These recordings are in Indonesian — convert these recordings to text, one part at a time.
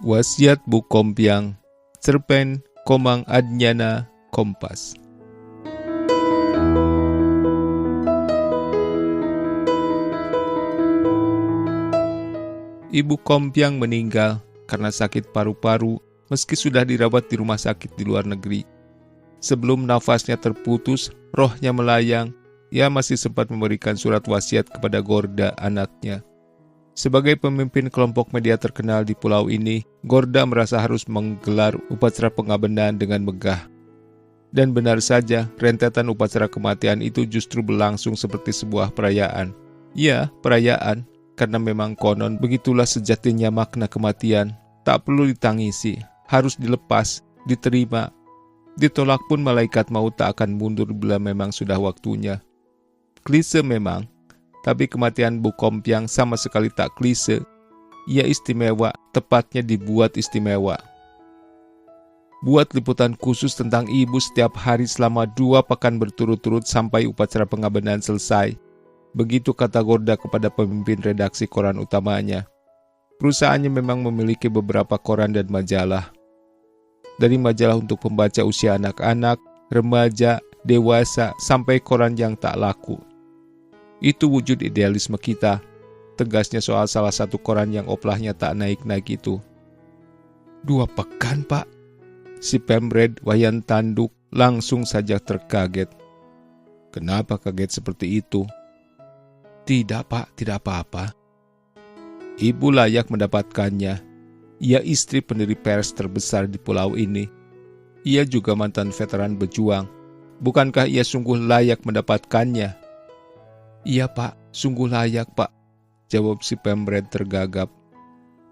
Wasiat Bu Kompiang, cerpen Komang Adnyana Kompas. Ibu Kompiang meninggal karena sakit paru-paru meski sudah dirawat di rumah sakit di luar negeri. Sebelum nafasnya terputus, rohnya melayang, ia masih sempat memberikan surat wasiat kepada Gorda, anaknya. Sebagai pemimpin kelompok media terkenal di pulau ini, Gorda merasa harus menggelar upacara pengabenan dengan megah. Dan benar saja, rentetan upacara kematian itu justru berlangsung seperti sebuah perayaan. Ya, perayaan, karena memang konon begitulah sejatinya makna kematian. Tak perlu ditangisi, harus dilepas, diterima. Ditolak pun malaikat maut tak akan mundur bila memang sudah waktunya. Klise memang, tapi kematian Bu Kompiang sama sekali tak klise. Ia istimewa, tepatnya dibuat istimewa. Buat liputan khusus tentang ibu setiap hari selama 2 pekan berturut-turut sampai upacara pengabenan selesai. Begitu kata Gorda kepada pemimpin redaksi koran utamanya. Perusahaannya memang memiliki beberapa koran dan majalah. Dari majalah untuk pembaca usia anak-anak, remaja, dewasa, sampai koran yang tak laku. Itu wujud idealisme kita, tegasnya soal salah satu koran yang oplahnya tak naik-naik itu. 2 pekan, Pak. Si Pemred Wayan Tanduk langsung saja terkaget. Kenapa kaget seperti itu? Tidak, Pak, tidak apa-apa. Ibu layak mendapatkannya. Ia istri pendiri pers terbesar di pulau ini. Ia juga mantan veteran berjuang. Bukankah ia sungguh layak mendapatkannya? Iya, Pak, sungguh layak, Pak, jawab si Pemred tergagap.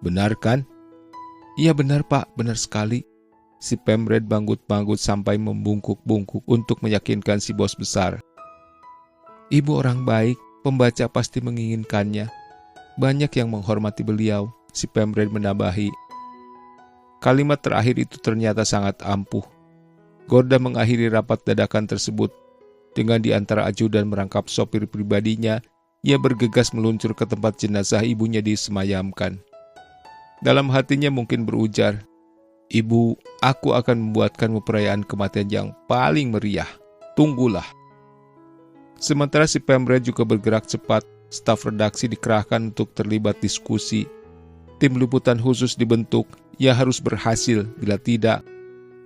Benar kan? Iya benar, Pak, benar sekali. Si Pemred banggut-banggut sampai membungkuk-bungkuk untuk meyakinkan si bos besar. Ibu orang baik, pembaca pasti menginginkannya. Banyak yang menghormati beliau, si Pemred menambahi. Kalimat terakhir itu ternyata sangat ampuh. Gorda mengakhiri rapat dadakan tersebut. Dengan di antara ajudan merangkap sopir pribadinya, ia bergegas meluncur ke tempat jenazah ibunya disemayamkan. Dalam hatinya mungkin berujar, Ibu, aku akan membuatkanmu perayaan kematian yang paling meriah. Tunggulah. Sementara si Pemred juga bergerak cepat, staf redaksi dikerahkan untuk terlibat diskusi. Tim liputan khusus dibentuk, ia harus berhasil, bila tidak,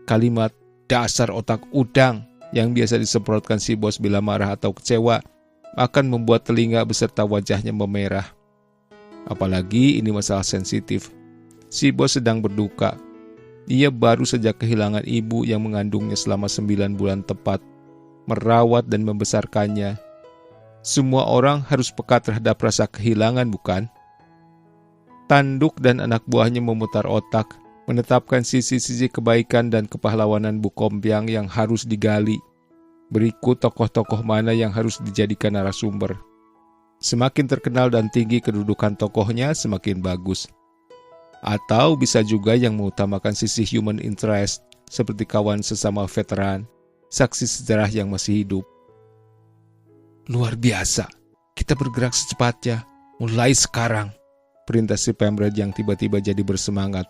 kalimat dasar otak udang yang biasa disemprotkan si bos bila marah atau kecewa akan membuat telinga beserta wajahnya memerah. Apalagi ini masalah sensitif. Si bos sedang berduka. Ia baru saja kehilangan ibu yang mengandungnya selama 9 bulan tepat, merawat dan membesarkannya. Semua orang harus peka terhadap rasa kehilangan, bukan? Tanduk dan anak buahnya memutar otak, menetapkan sisi-sisi kebaikan dan kepahlawanan Bu Kompiang yang harus digali. Berikut tokoh-tokoh mana yang harus dijadikan narasumber. Semakin terkenal dan tinggi kedudukan tokohnya, semakin bagus. Atau bisa juga yang mengutamakan sisi human interest, seperti kawan sesama veteran, saksi sejarah yang masih hidup. Luar biasa, kita bergerak secepatnya, mulai sekarang, perintah si Pemred yang tiba-tiba jadi bersemangat.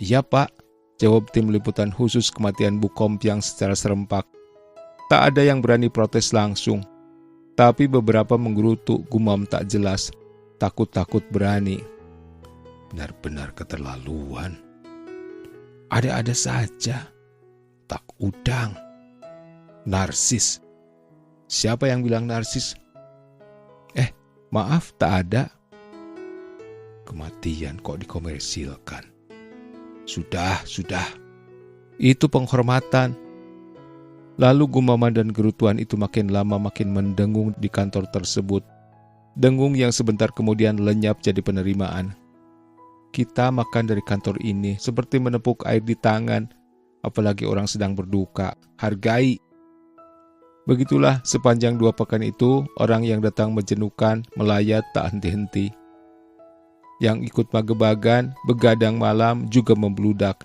Iya, Pak, jawab tim liputan khusus kematian Bu Kompiang secara serempak. Tak ada yang berani protes langsung, tapi beberapa menggerutu gumam tak jelas, takut-takut berani. Benar-benar keterlaluan. Ada-ada saja, tak udang. Narsis. Siapa yang bilang narsis? Maaf, tak ada. Kematian kok dikomersilkan. Sudah. Itu penghormatan. Lalu gumaman dan gerutuan itu makin lama makin mendengung di kantor tersebut. Dengung yang sebentar kemudian lenyap jadi penerimaan. Kita makan dari kantor ini seperti menepuk air di tangan, apalagi orang sedang berduka. Hargai. Begitulah sepanjang 2 pekan itu, orang yang datang menjenuhkan, melayat tak henti-henti. Yang ikut magebagan, begadang malam juga membludak.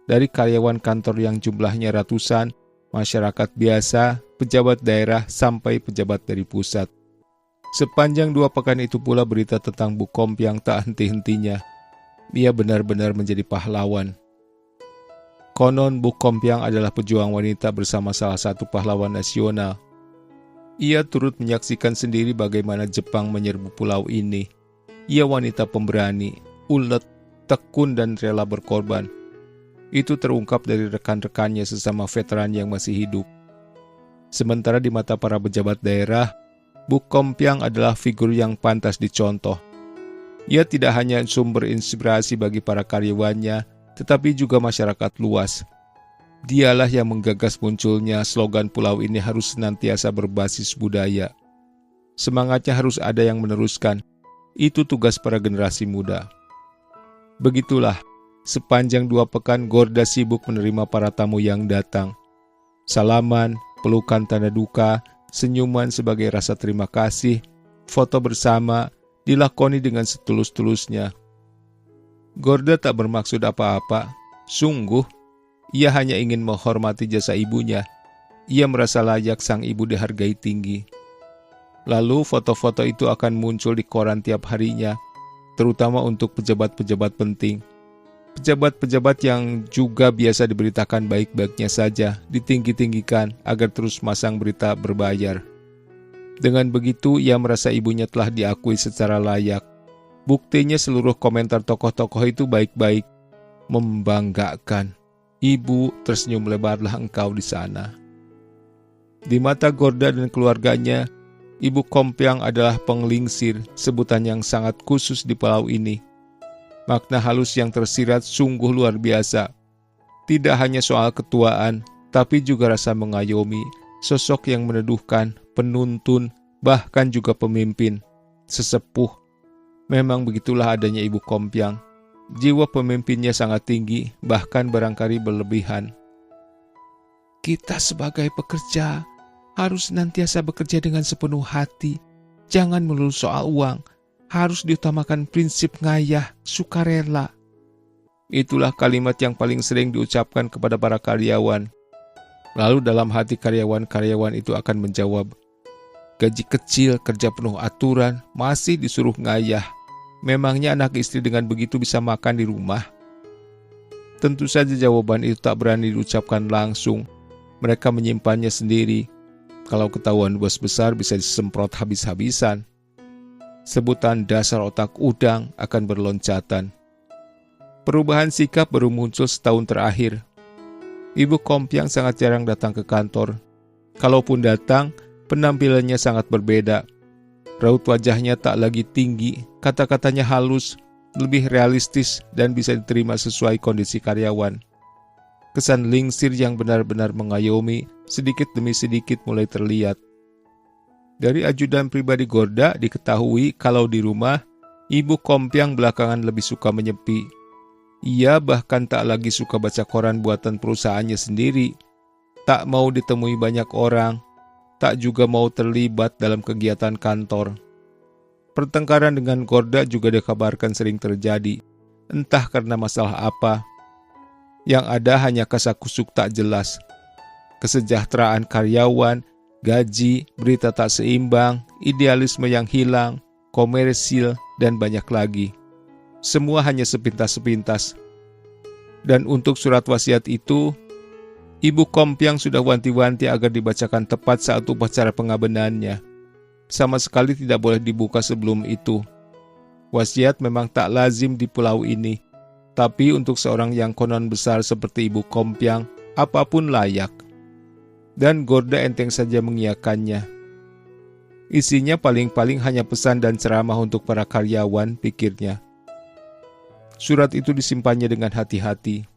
Dari karyawan kantor yang jumlahnya ratusan, masyarakat biasa, pejabat daerah, sampai pejabat dari pusat. Sepanjang 2 pekan itu pula berita tentang Bu Kompiang tak henti-hentinya. Ia benar-benar menjadi pahlawan. Konon Bu Kompiang adalah pejuang wanita bersama salah satu pahlawan nasional. Ia turut menyaksikan sendiri bagaimana Jepang menyerbu pulau ini. Ia wanita pemberani, ulet, tekun dan rela berkorban. Itu terungkap dari rekan-rekannya sesama veteran yang masih hidup. Sementara di mata para pejabat daerah, Bu Kompiang adalah figur yang pantas dicontoh. Ia tidak hanya sumber inspirasi bagi para karyawannya, tetapi juga masyarakat luas. Dialah yang menggagas munculnya slogan pulau ini harus senantiasa berbasis budaya. Semangatnya harus ada yang meneruskan. Itu tugas para generasi muda. Begitulah, sepanjang 2 pekan Gorda sibuk menerima para tamu yang datang. Salaman, pelukan tanda duka, senyuman sebagai rasa terima kasih, foto bersama, dilakoni dengan setulus-tulusnya. Gorda tak bermaksud apa-apa, sungguh. Ia hanya ingin menghormati jasa ibunya. Ia merasa layak sang ibu dihargai tinggi. Lalu foto-foto itu akan muncul di koran tiap harinya, terutama untuk pejabat-pejabat penting. Pejabat-pejabat yang juga biasa diberitakan baik-baiknya saja, ditinggi-tinggikan agar terus masang berita berbayar. Dengan begitu, ia merasa ibunya telah diakui secara layak. Buktinya seluruh komentar tokoh-tokoh itu baik-baik, membanggakan. Ibu, tersenyum lebarlah engkau di sana. Di mata Gorda dan keluarganya, Ibu Kompiang adalah penglingsir, sebutan yang sangat khusus di pulau ini. Makna halus yang tersirat sungguh luar biasa. Tidak hanya soal ketuaan, tapi juga rasa mengayomi, sosok yang meneduhkan, penuntun, bahkan juga pemimpin, sesepuh. Memang begitulah adanya Ibu Kompiang. Jiwa pemimpinnya sangat tinggi, bahkan barangkali berlebihan. Kita sebagai pekerja harus senantiasa bekerja dengan sepenuh hati. Jangan melulu soal uang, harus diutamakan prinsip ngayah, sukarela. Itulah kalimat yang paling sering diucapkan kepada para karyawan. Lalu dalam hati karyawan-karyawan itu akan menjawab, gaji kecil, kerja penuh aturan, masih disuruh ngayah. Memangnya anak istri dengan begitu bisa makan di rumah? Tentu saja jawaban itu tak berani diucapkan langsung. Mereka menyimpannya sendiri. Kalau ketahuan bos besar bisa disemprot habis-habisan. Sebutan dasar otak udang akan berloncatan. Perubahan sikap baru muncul setahun terakhir. Ibu Kompiang sangat jarang datang ke kantor. Kalaupun datang, penampilannya sangat berbeda. Raut wajahnya tak lagi tinggi, kata-katanya halus, lebih realistis dan bisa diterima sesuai kondisi karyawan. Kesan lingsir yang benar-benar mengayomi sedikit demi sedikit mulai terlihat. Dari ajudan pribadi Gorda diketahui kalau di rumah, Ibu Kompiang belakangan lebih suka menyepi. Ia bahkan tak lagi suka baca koran buatan perusahaannya sendiri, tak mau ditemui banyak orang, tak juga mau terlibat dalam kegiatan kantor. Pertengkaran dengan Gorda juga dikabarkan sering terjadi, entah karena masalah apa. Yang ada hanya kasakusuk tak jelas. Kesejahteraan karyawan, gaji, berita tak seimbang, idealisme yang hilang, komersil, dan banyak lagi. Semua hanya sepintas-sepintas. Dan untuk surat wasiat itu, Ibu Kompiang sudah wanti-wanti agar dibacakan tepat saat upacara pengabenannya. Sama sekali tidak boleh dibuka sebelum itu. Wasiat memang tak lazim di pulau ini, tapi untuk seorang yang konon besar seperti Ibu Kompiang, apapun layak. Dan Gorda enteng saja mengiyakannya. Isinya paling-paling hanya pesan dan ceramah untuk para karyawan, pikirnya. Surat itu disimpannya dengan hati-hati.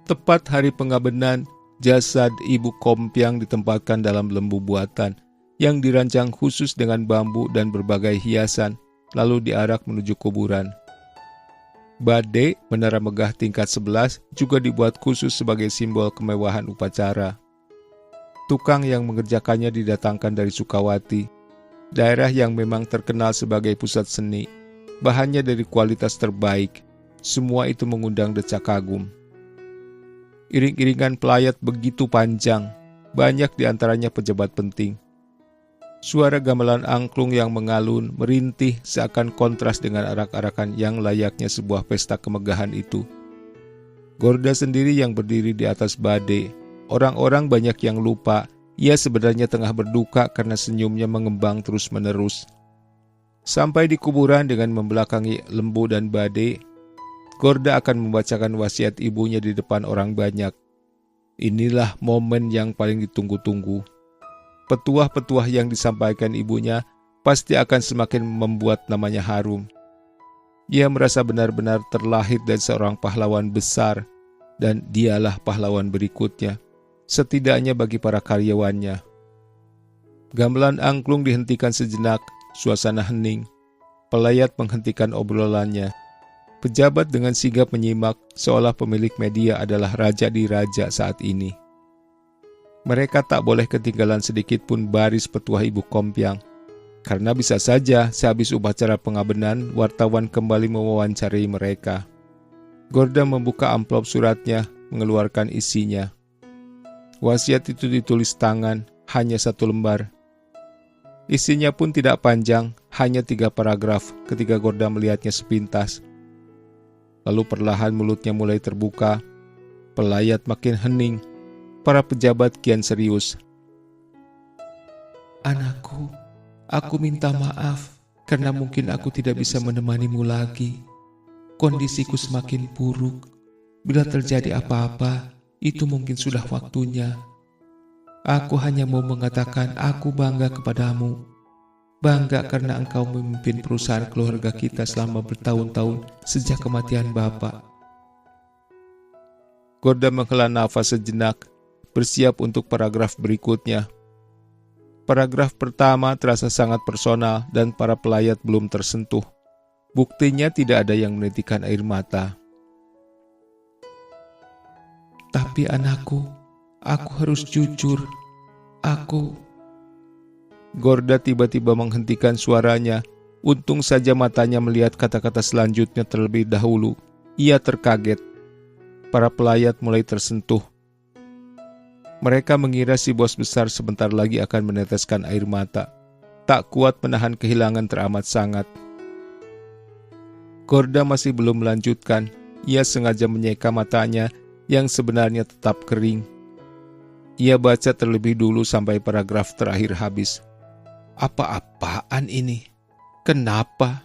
Tepat hari pengabenan, jasad Ibu Kompiang ditempatkan dalam lembu buatan yang dirancang khusus dengan bambu dan berbagai hiasan, lalu diarak menuju kuburan. Badai, menara megah tingkat 11, juga dibuat khusus sebagai simbol kemewahan upacara. Tukang yang mengerjakannya didatangkan dari Sukawati, daerah yang memang terkenal sebagai pusat seni. Bahannya dari kualitas terbaik, semua itu mengundang decak kagum. Iring-iringan pelayat begitu panjang, banyak diantaranya pejabat penting. Suara gamelan angklung yang mengalun, merintih seakan kontras dengan arak-arakan yang layaknya sebuah pesta kemegahan itu. Gorda sendiri yang berdiri di atas badai. Orang-orang banyak yang lupa, ia sebenarnya tengah berduka karena senyumnya mengembang terus-menerus. Sampai di kuburan dengan membelakangi lembu dan badai, Gorda akan membacakan wasiat ibunya di depan orang banyak. Inilah momen yang paling ditunggu-tunggu. Petuah-petuah yang disampaikan ibunya pasti akan semakin membuat namanya harum. Ia merasa benar-benar terlahir dari seorang pahlawan besar, dan dialah pahlawan berikutnya, setidaknya bagi para karyawannya. Gamelan angklung dihentikan sejenak, suasana hening. Pelayat menghentikan obrolannya. Pejabat dengan sigap menyimak, seolah pemilik media adalah raja di raja saat ini. Mereka tak boleh ketinggalan sedikit pun baris petuah Ibu Kompiang, karena bisa saja sehabis upacara pengabenan, wartawan kembali mewawancarai mereka. Gorda membuka amplop suratnya, mengeluarkan isinya. Wasiat itu ditulis tangan, hanya 1 lembar. Isinya pun tidak panjang, hanya 3 paragraf ketika Gorda melihatnya sepintas. Lalu perlahan mulutnya mulai terbuka, pelayat makin hening. Para pejabat kian serius. Anakku, aku minta maaf karena mungkin aku tidak bisa menemanimu lagi. Kondisiku semakin buruk. Bila terjadi apa-apa, itu mungkin sudah waktunya. Aku hanya mau mengatakan aku bangga kepadamu. Bangga karena engkau memimpin perusahaan keluarga kita selama bertahun-tahun sejak kematian Bapak. Gorda menghela nafas sejenak, bersiap untuk paragraf berikutnya. Paragraf pertama terasa sangat personal dan para pelayat belum tersentuh. Buktinya tidak ada yang menitikkan air mata. Tapi anakku, aku harus jujur. Gorda tiba-tiba menghentikan suaranya. Untung saja matanya melihat kata-kata selanjutnya terlebih dahulu. Ia terkaget. Para pelayat mulai tersentuh. Mereka mengira si bos besar sebentar lagi akan meneteskan air mata. Tak kuat menahan kehilangan teramat sangat. Gorda masih belum melanjutkan. Ia sengaja menyeka matanya yang sebenarnya tetap kering. Ia baca terlebih dulu sampai paragraf terakhir habis. Apa-apaan ini? Kenapa?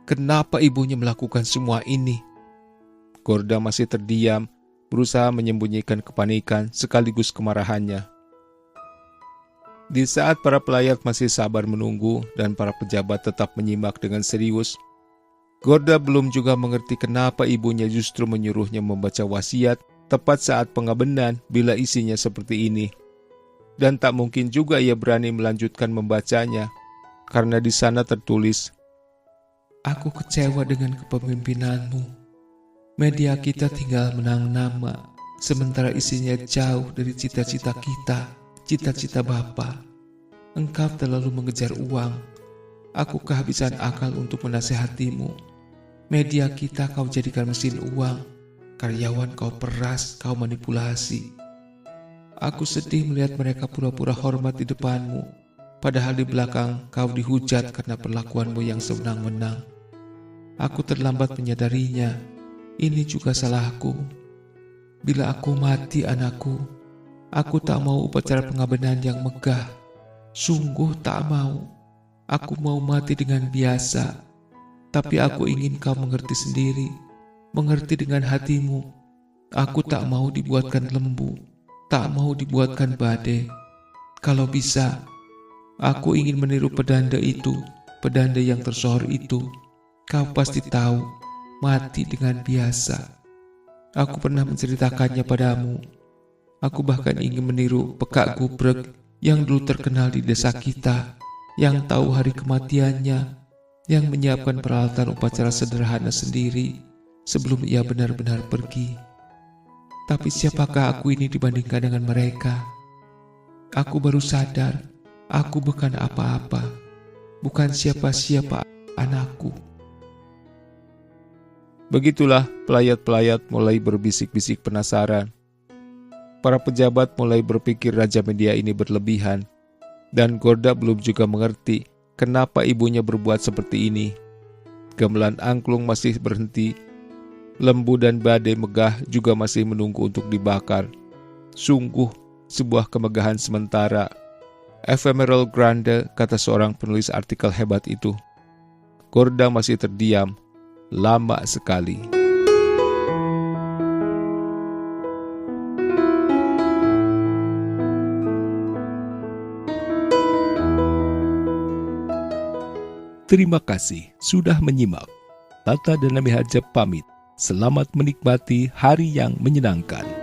Kenapa ibunya melakukan semua ini? Gorda masih terdiam, berusaha menyembunyikan kepanikan sekaligus kemarahannya. Di saat para pelayat masih sabar menunggu dan para pejabat tetap menyimak dengan serius, Gorda belum juga mengerti kenapa ibunya justru menyuruhnya membaca wasiat tepat saat pengabenan bila isinya seperti ini. Dan tak mungkin juga ia berani melanjutkan membacanya, karena di sana tertulis, "Aku kecewa dengan kepemimpinanmu. Media kita tinggal menang nama, sementara isinya jauh dari cita-cita kita, cita-cita Bapa. Engkau terlalu mengejar uang. Aku kehabisan akal untuk menasehatimu. Media kita kau jadikan mesin uang, karyawan kau peras, kau manipulasi. Aku sedih melihat mereka pura-pura hormat di depanmu, padahal di belakang kau dihujat karena perlakuanmu yang sewenang-wenang. Aku terlambat menyadarinya. Ini juga salahku. Bila aku mati anakku, aku tak mau upacara pengabenan yang megah. Sungguh tak mau. Aku mau mati dengan biasa. Tapi aku ingin kau mengerti sendiri. Mengerti dengan hatimu. Aku tak mau dibuatkan lembu. Tak mau dibuatkan badai. Kalau bisa, aku ingin meniru pedanda itu. Pedanda yang tersohor itu. Kau pasti tahu. Mati dengan biasa. Aku pernah menceritakannya padamu. Aku bahkan ingin meniru Pekak Gubrek yang dulu terkenal di desa kita, yang tahu hari kematiannya, yang menyiapkan peralatan upacara sederhana sendiri sebelum ia benar-benar pergi. Tapi siapakah aku ini dibandingkan dengan mereka? Aku baru sadar, aku bukan apa-apa, bukan siapa-siapa anakku. Begitulah pelayat-pelayat mulai berbisik-bisik penasaran. Para pejabat mulai berpikir raja media ini berlebihan. Dan Gorda belum juga mengerti kenapa ibunya berbuat seperti ini. Gamelan angklung masih berhenti. Lembu dan badai megah juga masih menunggu untuk dibakar. Sungguh sebuah kemegahan sementara. Ephemeral grande, kata seorang penulis artikel hebat itu. Gorda masih terdiam, lama sekali. Terima kasih sudah menyimak. Tata dan Nami Hajab pamit. Selamat menikmati hari yang menyenangkan.